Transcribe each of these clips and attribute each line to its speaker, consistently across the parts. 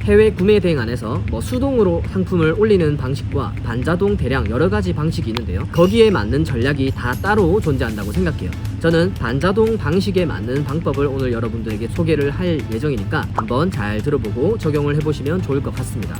Speaker 1: 해외 구매 대행안에서 수동으로 상품을 올리는 방식과 반자동 대량 여러가지 방식이 있는데요, 거기에 맞는 전략이 다 따로 존재한다고 생각해요. 저는 반자동 방식에 맞는 방법을 오늘 여러분들에게 소개를 할 예정이니까 한번 잘 들어보고 적용을 해보시면 좋을 것 같습니다.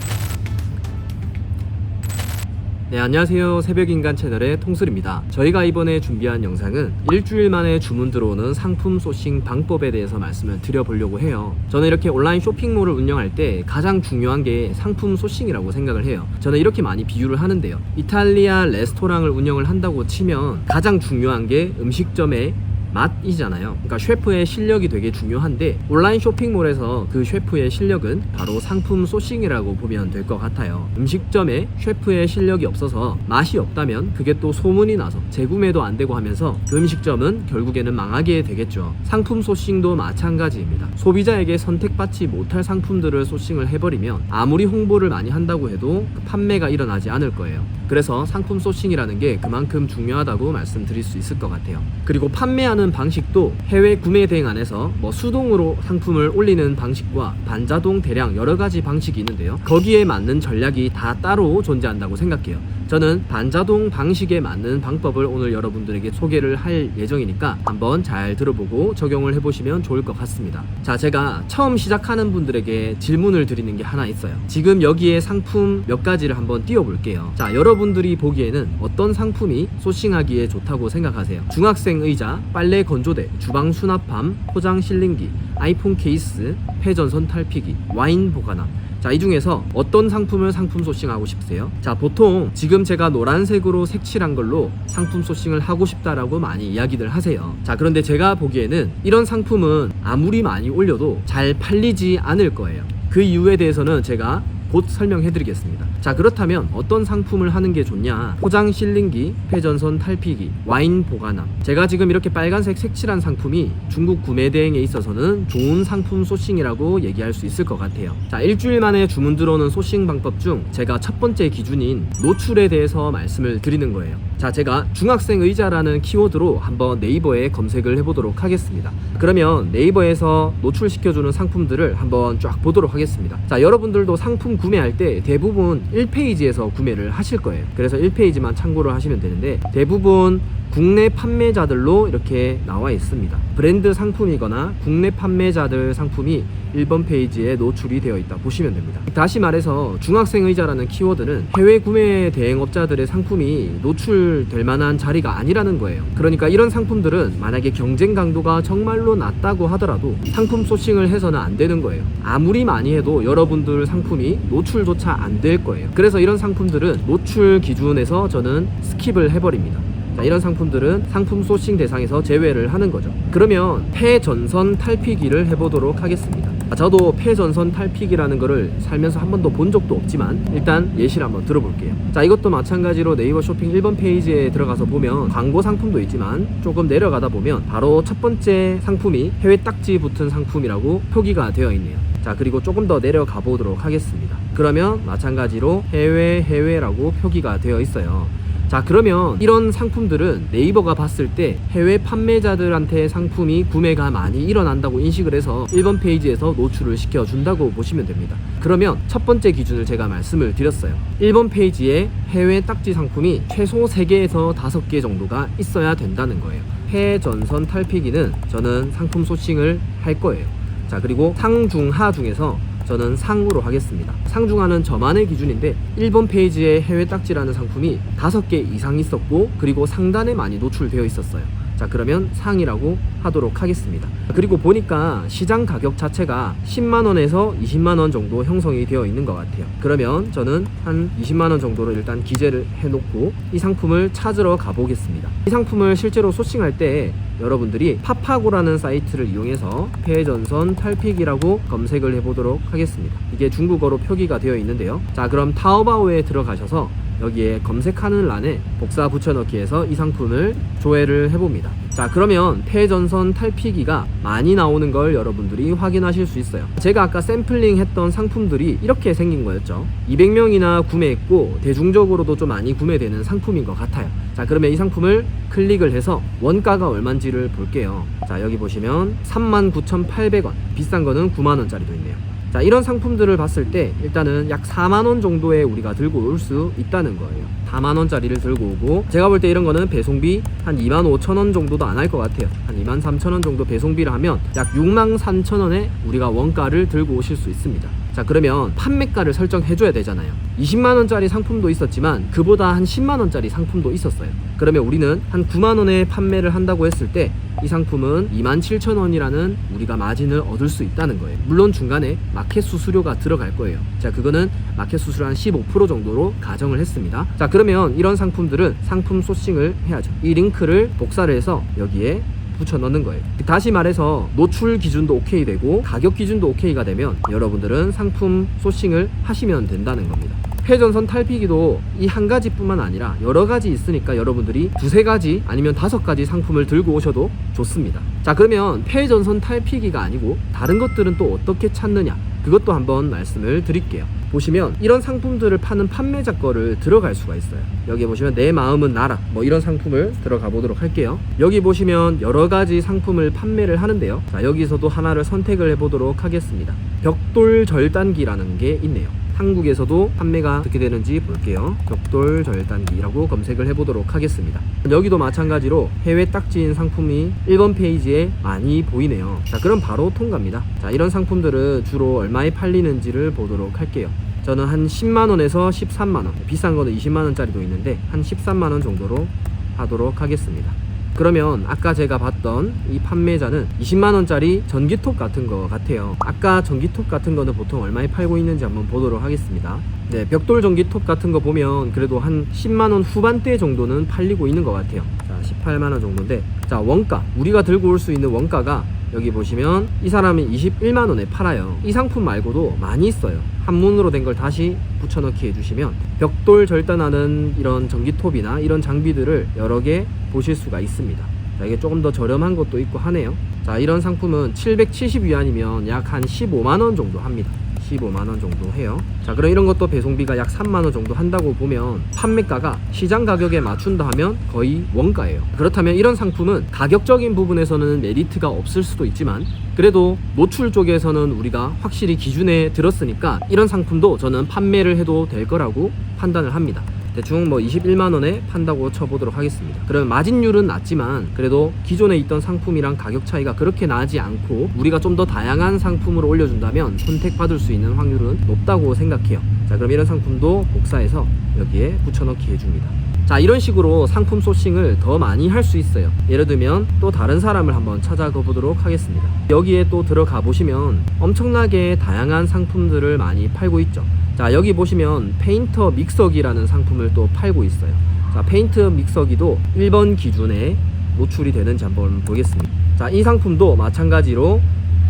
Speaker 1: 네, 안녕하세요. 새벽인간 채널의 통술입니다. 저희가 이번에 준비한 영상은 일주일 만에 주문 들어오는 상품 소싱 방법에 대해서 말씀을 드려보려고 해요. 저는 이렇게 온라인 쇼핑몰을 운영할 때 가장 중요한 게 상품 소싱이라고 생각을 해요. 저는 이렇게 많이 비유를 하는데요, 이탈리아 레스토랑을 운영을 한다고 치면 가장 중요한 게 음식점의 맛이잖아요. 그러니까 셰프의 실력이 되게 중요한데, 온라인 쇼핑몰에서 그 셰프의 실력은 바로 상품 소싱이라고 보면 될 것 같아요. 음식점에 셰프의 실력이 없어서 맛이 없다면 그게 또 소문이 나서 재구매도 안 되고 하면서 그 음식점은 결국에는 망하게 되겠죠. 상품 소싱도 마찬가지입니다. 소비자에게 선택받지 못할 상품들을 소싱을 해버리면 아무리 홍보를 많이 한다고 해도 판매가 일어나지 않을 거예요. 그래서 상품 소싱이라는 게 그만큼 중요하다고 말씀드릴 수 있을 것 같아요. 그리고 판매하는 방식도 해외 구매 대행안에서 수동으로 상품을 올리는 방식과 반자동 대량 여러가지 방식이 있는데요, 거기에 맞는 전략이 다 따로 존재한다고 생각해요. 저는 반자동 방식에 맞는 방법을 오늘 여러분들에게 소개를 할 예정이니까 한번 잘 들어보고 적용을 해보시면 좋을 것 같습니다. 자, 제가 처음 시작하는 분들에게 질문을 드리는 게 하나 있어요. 지금 여기에 상품 몇 가지를 한번 띄워볼게요. 자, 여러분들이 보기에는 어떤 상품이 소싱하기에 좋다고 생각하세요? 중학생 의자, 빨래 건조대, 주방 수납함, 포장 실링기, 아이폰 케이스, 회전선 탈피기, 와인 보관함. 자, 이 중에서 어떤 상품을 상품 소싱하고 싶으세요? 자, 보통 지금 제가 노란색으로 색칠한 걸로 상품 소싱을 하고 싶다라고 많이 이야기들 하세요. 자, 그런데 제가 보기에는 이런 상품은 아무리 많이 올려도 잘 팔리지 않을 거예요. 그 이유에 대해서는 제가 곧 설명해 드리겠습니다. 자, 그렇다면 어떤 상품을 하는 게 좋냐? 포장 실링기, 회전선 탈피기, 와인 보관함. 제가 지금 이렇게 빨간색 색칠한 상품이 중국 구매 대행에 있어서는 좋은 상품 소싱이라고 얘기할 수 있을 것 같아요. 자, 일주일 만에 주문 들어오는 소싱 방법 중 제가 첫 번째 기준인 노출에 대해서 말씀을 드리는 거예요. 자, 제가 중학생 의자라는 키워드로 한번 네이버에 검색을 해보도록 하겠습니다. 그러면 네이버에서 노출시켜주는 상품들을 한번 쫙 보도록 하겠습니다. 자, 여러분들도 상품 구매할 때 대부분 1페이지에서 구매를 하실 거예요. 그래서 1페이지만 참고를 하시면 되는데, 대부분 국내 판매자들로 이렇게 나와 있습니다. 브랜드 상품이거나 국내 판매자들 상품이 1번 페이지에 노출이 되어 있다 보시면 됩니다. 다시 말해서 중학생 의자라는 키워드는 해외 구매 대행업자들의 상품이 노출될 만한 자리가 아니라는 거예요. 그러니까 이런 상품들은 만약에 경쟁 강도가 정말로 낮다고 하더라도 상품 소싱을 해서는 안 되는 거예요. 아무리 많이 해도 여러분들 상품이 노출조차 안 될 거예요. 그래서 이런 상품들은 노출 기준에서 저는 스킵을 해버립니다. 자, 이런 상품들은 상품 소싱 대상에서 제외를 하는 거죠. 그러면 폐전선 탈피기를 해보도록 하겠습니다. 저도 폐전선 탈피기라는 거를 살면서 한 번도 본 적도 없지만 일단 예시를 한번 들어볼게요. 자, 이것도 마찬가지로 네이버 쇼핑 1번 페이지에 들어가서 보면 광고 상품도 있지만 조금 내려가다 보면 바로 첫 번째 상품이 해외 딱지 붙은 상품이라고 표기가 되어 있네요. 자, 그리고 조금 더 내려가 보도록 하겠습니다. 그러면 마찬가지로 해외라고 표기가 되어 있어요. 자, 그러면 이런 상품들은 네이버가 봤을 때 해외 판매자들한테 상품이 구매가 많이 일어난다고 인식을 해서 1번 페이지에서 노출을 시켜준다고 보시면 됩니다. 그러면 첫 번째 기준을 제가 말씀을 드렸어요. 1번 페이지에 해외 딱지 상품이 최소 3개에서 5개 정도가 있어야 된다는 거예요. 폐전선 탈피기는 저는 상품 소싱을 할 거예요. 자, 그리고 상중하 중에서 저는 상으로 하겠습니다. 상중하는 저만의 기준인데 1번 페이지에 해외 딱지라는 상품이 5개 이상 있었고, 그리고 상단에 많이 노출되어 있었어요. 자, 그러면 상이라고 하도록 하겠습니다. 그리고 보니까 시장 가격 자체가 10만원에서 20만원 정도 형성이 되어 있는 것 같아요. 그러면 저는 한 20만원 정도로 일단 기재를 해놓고 이 상품을 찾으러 가보겠습니다. 이 상품을 실제로 소싱할 때 여러분들이 파파고라는 사이트를 이용해서 폐전선 탈피기라고 검색을 해보도록 하겠습니다. 이게 중국어로 표기가 되어 있는데요. 자, 그럼 타오바오에 들어가셔서 여기에 검색하는 란에 복사 붙여넣기해서 이 상품을 조회를 해봅니다. 자, 그러면 폐전선 탈피기가 많이 나오는 걸 여러분들이 확인하실 수 있어요. 제가 아까 샘플링 했던 상품들이 이렇게 생긴 거였죠. 200명이나 구매했고 대중적으로도 좀 많이 구매되는 상품인 것 같아요. 자, 그러면 이 상품을 클릭을 해서 원가가 얼마인지를 볼게요. 자, 여기 보시면 39,800원, 비싼 거는 9만원짜리도 있네요. 자, 이런 상품들을 봤을 때 일단은 약 4만원 정도에 우리가 들고 올 수 있다는 거예요. 4만원짜리를 들고 오고, 제가 볼 때 이런 거는 배송비 한 25,000원 정도도 안 할 것 같아요. 한 23,000원 정도 배송비를 하면 약 63,000원에 우리가 원가를 들고 오실 수 있습니다. 자, 그러면 판매가를 설정해 줘야 되잖아요. 20만원짜리 상품도 있었지만 그보다 한 10만원짜리 상품도 있었어요. 그러면 우리는 한 9만원에 판매를 한다고 했을 때 이 상품은 27,000원이라는 우리가 마진을 얻을 수 있다는 거예요. 물론 중간에 마켓 수수료가 들어갈 거예요. 자, 그거는 마켓 수수료 한 15% 정도로 가정을 했습니다. 자, 그러면 이런 상품들은 상품 소싱을 해야죠. 이 링크를 복사를 해서 여기에 붙여 넣는 거예요. 다시 말해서 노출 기준도 오케이 되고 가격 기준도 오케이가 되면 여러분들은 상품 소싱을 하시면 된다는 겁니다. 폐전선 탈피기도 이 한 가지뿐만 아니라 여러 가지 있으니까 여러분들이 두세 가지 아니면 5가지 상품을 들고 오셔도 좋습니다. 자, 그러면 폐전선 탈피기가 아니고 다른 것들은 또 어떻게 찾느냐, 그것도 한번 말씀을 드릴게요. 보시면 이런 상품들을 파는 판매자 거를 들어갈 수가 있어요. 여기 보시면 내 마음은 나라, 뭐 이런 상품을 들어가 보도록 할게요. 여기 보시면 여러 가지 상품을 판매를 하는데요. 자, 여기서도 하나를 선택을 해 보도록 하겠습니다. 벽돌 절단기라는 게 있네요. 한국에서도 판매가 어떻게 되는지 볼게요. 벽돌 절단기라고 검색을 해보도록 하겠습니다. 여기도 마찬가지로 해외 딱지인 상품이 1번 페이지에 많이 보이네요. 자, 그럼 바로 통과입니다. 자, 이런 상품들은 주로 얼마에 팔리는지를 보도록 할게요. 저는 한 10만원에서 13만원, 비싼 거는 20만원짜리도 있는데 한 13만원 정도로 하도록 하겠습니다. 그러면 아까 제가 봤던 이 판매자는 20만원짜리 전기톱 같은 거 같아요. 아까 전기톱 같은 거는 보통 얼마에 팔고 있는지 한번 보도록 하겠습니다. 네, 벽돌 전기톱 같은 거 보면 그래도 한 10만원 후반대 정도는 팔리고 있는 것 같아요. 자, 18만원 정도인데, 자, 원가, 우리가 들고 올 수 있는 원가가 여기 보시면 이 사람이 21만원에 팔아요. 이 상품 말고도 많이 있어요. 한문으로 된 걸 다시 붙여넣기 해주시면 벽돌 절단하는 이런 전기톱이나 이런 장비들을 여러 개 보실 수가 있습니다. 자, 이게 조금 더 저렴한 것도 있고 하네요. 자, 이런 상품은 770위안이면 약 한 15만원 정도 합니다. 15만원 정도 해요. 자, 그럼 이런 것도 배송비가 약 3만원 정도 한다고 보면 판매가가 시장 가격에 맞춘다 하면 거의 원가예요. 그렇다면 이런 상품은 가격적인 부분에서는 메리트가 없을 수도 있지만 그래도 노출 쪽에서는 우리가 확실히 기준에 들었으니까 이런 상품도 저는 판매를 해도 될 거라고 판단을 합니다. 대충 뭐 21만원에 판다고 쳐보도록 하겠습니다. 그러면 마진율은 낮지만 그래도 기존에 있던 상품이랑 가격 차이가 그렇게 나지 않고 우리가 좀 더 다양한 상품으로 올려준다면 선택받을 수 있는 확률은 높다고 생각해요. 자, 그럼 이런 상품도 복사해서 여기에 붙여넣기 해줍니다. 자, 이런 식으로 상품 소싱을 더 많이 할 수 있어요. 예를 들면 또 다른 사람을 한번 찾아가 보도록 하겠습니다. 여기에 또 들어가 보시면 엄청나게 다양한 상품들을 많이 팔고 있죠. 자, 여기 보시면 페인터 믹서기라는 상품을 또 팔고 있어요. 자, 페인트 믹서기도 1번 기준에 노출이 되는지 한번 보겠습니다. 자, 이 상품도 마찬가지로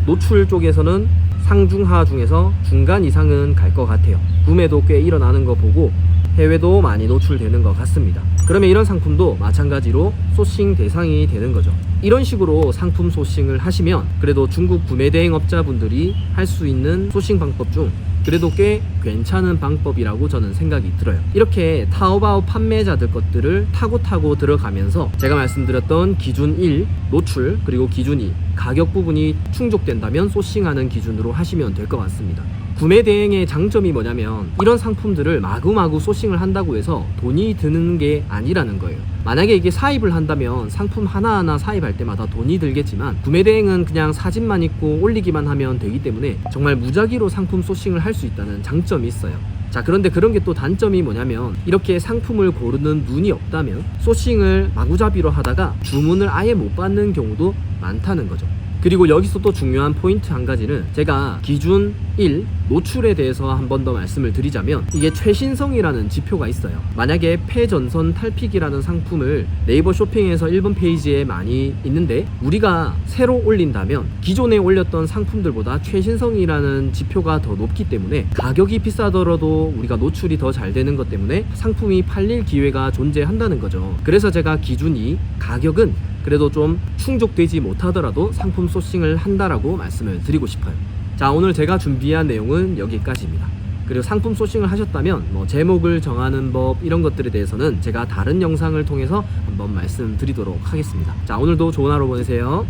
Speaker 1: 노출 쪽에서는 상중하 중에서 중간 이상은 갈 것 같아요. 구매도 꽤 일어나는 거 보고 해외도 많이 노출되는 것 같습니다. 그러면 이런 상품도 마찬가지로 소싱 대상이 되는 거죠. 이런 식으로 상품 소싱을 하시면 그래도 중국 구매 대행업자분들이 할 수 있는 소싱 방법 중 그래도 꽤 괜찮은 방법이라고 저는 생각이 들어요. 이렇게 타오바오 판매자들 것들을 타고 들어가면서 제가 말씀드렸던 기준 1 노출 그리고 기준 2 가격 부분이 충족된다면 소싱하는 기준으로 하시면 될 것 같습니다. 구매 대행의 장점이 뭐냐면 이런 상품들을 마구마구 소싱을 한다고 해서 돈이 드는 게 아니라는 거예요. 만약에 이게 사입을 한다면 상품 하나하나 사입할 때마다 돈이 들겠지만 구매 대행은 그냥 사진만 있고 올리기만 하면 되기 때문에 정말 무작위로 상품 소싱을 할 수 있다는 장점이 있어요. 자, 그런데 그런 게 또 단점이 뭐냐면 이렇게 상품을 고르는 눈이 없다면 소싱을 마구잡이로 하다가 주문을 아예 못 받는 경우도 많다는 거죠. 그리고 여기서 또 중요한 포인트 한 가지는 제가 기준 1 노출에 대해서 한 번 더 말씀을 드리자면 이게 최신성이라는 지표가 있어요. 만약에 폐전선 탈피기라는 상품을 네이버 쇼핑에서 1번 페이지에 많이 있는데 우리가 새로 올린다면 기존에 올렸던 상품들보다 최신성이라는 지표가 더 높기 때문에 가격이 비싸더라도 우리가 노출이 더 잘 되는 것 때문에 상품이 팔릴 기회가 존재한다는 거죠. 그래서 제가 기준 2 가격은 그래도 좀 충족되지 못하더라도 상품 소싱을 한다라고 말씀을 드리고 싶어요. 자, 오늘 제가 준비한 내용은 여기까지입니다. 그리고 상품 소싱을 하셨다면 뭐 제목을 정하는 법 이런 것들에 대해서는 제가 다른 영상을 통해서 한번 말씀드리도록 하겠습니다. 자, 오늘도 좋은 하루 보내세요.